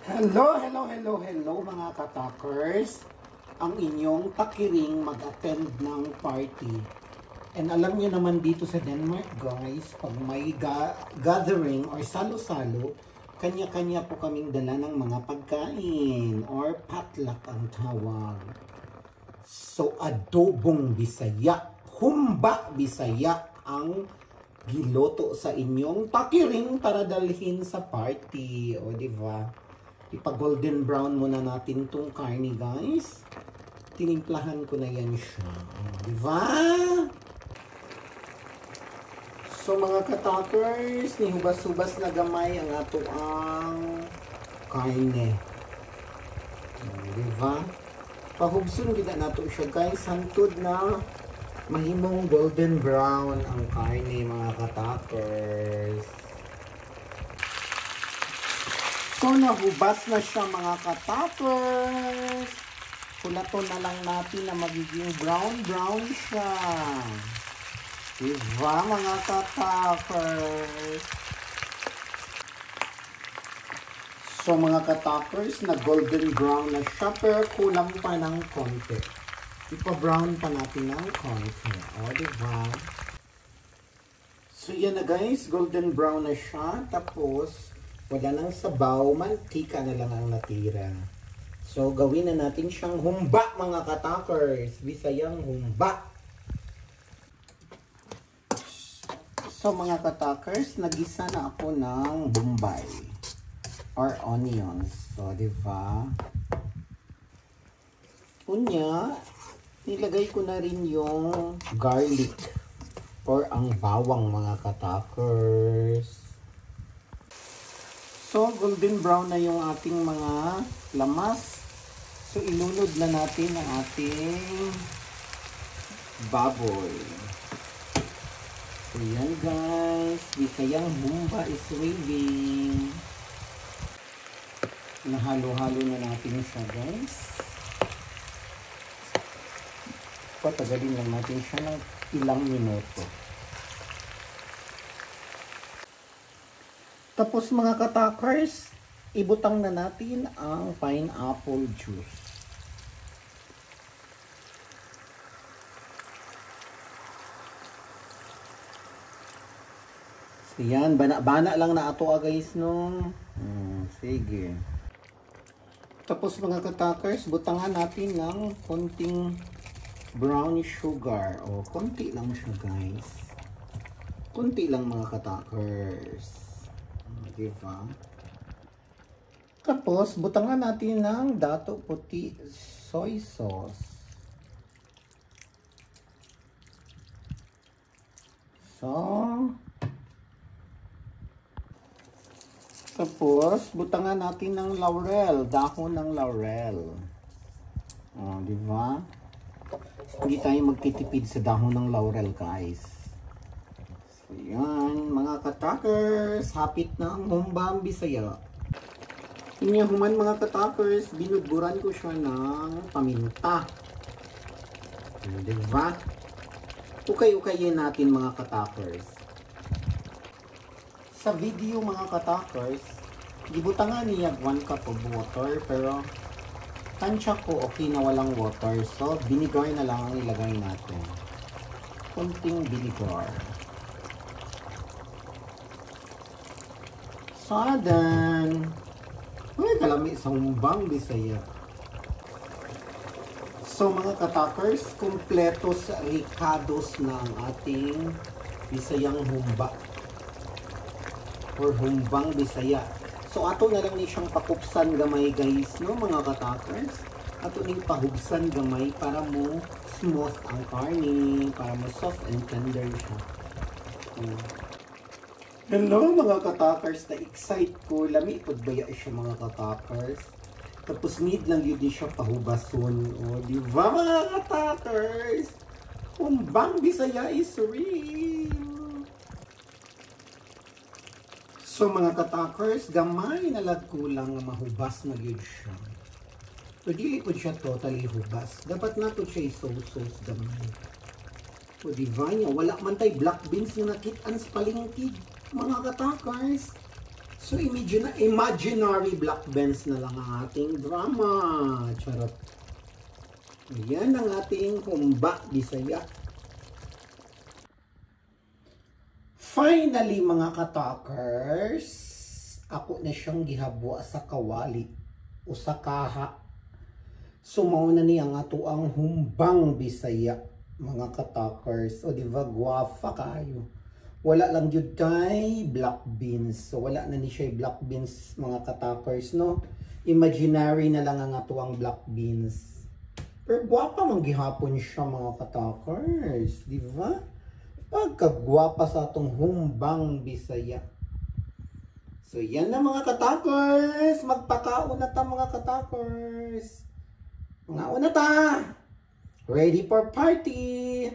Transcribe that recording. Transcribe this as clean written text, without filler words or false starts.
Hello mga katakers. Ang inyong takiring mag-attend ng party. And alam niyo naman dito sa Denmark guys, pag may gathering or salo-salo, kanya-kanya po kaming dala ng mga pagkain or potluck ang tawag. So adobong Bisaya, humba Bisaya ang giloto sa inyong takiring para dalhin sa party. O diba? Ipa-golden brown muna natin tong karne, guys. Tinimplahan ko na yan siya. Diba? So, mga katakers, nihubas-hubas na gamay ang ato ang karne. Diba? Pahubson kita nato siya, guys. Hantod na mahimong golden brown ang karne, mga katakers. So, nahubas na siya mga katakers. Kulaton na lang natin na magiging brown siya. Diba mga katakers? So, mga katakers, na golden brown na siya pero kulang pa ng konti. Ipa-brown pa natin ng konti. O, diba? So, yan na guys. Golden brown na siya. Tapos, wala nang sabaw, mantika na lang ang natira. So, gawin na natin siyang humba, mga katakers. Bisayang humba. So, mga katakers, nagisa na ako ng bombay or onions. So, diba? Unya, nilagay ko na rin yung garlic or ang bawang, mga katakers. So, golden brown na yung ating mga lamas. So, ilunod na natin ang ating baboy. So, yan guys. Bisayang humba is waving. Nahalo-halo na natin siya guys. Patagalin lang natin siya ng ilang minuto. Tapos mga katakers, ibutang na natin ang pineapple juice. So yan, bana-bana lang na ato guys no. Sige. Tapos mga katakers, butangan natin ng konting brown sugar. O, konti lang siya guys. Konti lang mga katakers. Diba? Tapos, butangan natin ng dato puti soy sauce. So, tapos, butangan natin ng laurel, dahon ng laurel. Oh, diba? Hindi tayo magtitipid sa dahon ng laurel, guys. So, yan, mga katakers, hapit na ang humbang Bisaya. Inyahuman mga katakers, binudburan ko siya ng paminta. Diba? Ukay-ukayin natin mga katakers. Sa video mga katakers, gibutangan niya 1 cup of water, pero tansya ko okay na walang water. So, vinegar na lang ang ilagay natin. Kunting vinegar. Sadan. Ay, kalami sa humbang Bisaya. So mga katakers, kumpleto sa ricados ng ating Bisayang humba. Or humbang Bisaya. So ato na lang ni siyang pakupsan gamay guys, no mga katakers. Ato ning pahubsan gamay para mo smooth ang karne, para mo soft and tender siya. Hello mga katakers, na-excite ko. Lami pagbaya siya mga katakers. Tapos need lang yun din siya pahubason. O, diba mga katakers? Humbang Bisaya is real. So mga katakers, gamay na lagkulang mahubas na yun siya. So dili po siya totally hubas. Dapat na to siya sauce gamay. O diba niya, wala man tay black beans na nakitaan sa palengke. Mga katakers. So, imaginary black beans na lang ang ating drama. Charot. Ayan ang ating humba, Bisaya. Finally, mga katakers, ako na siyang gihabwa sa kawali o sa kaha. Sumaw na niya nga to ang humbang Bisaya, mga katakers. O diba, gwafa kayo. Wala lang yun tay black beans. So wala na ni siya black beans, mga katakers, no? Imaginary na lang ang ato ang black beans. Pero gwapa man gihapon siya, mga katakers. Di ba? Pagkagwapa sa atong humbang Bisaya. So yan na, mga katakers. Magpakaon na ta, mga katakers. Mga una ta. Ready for party.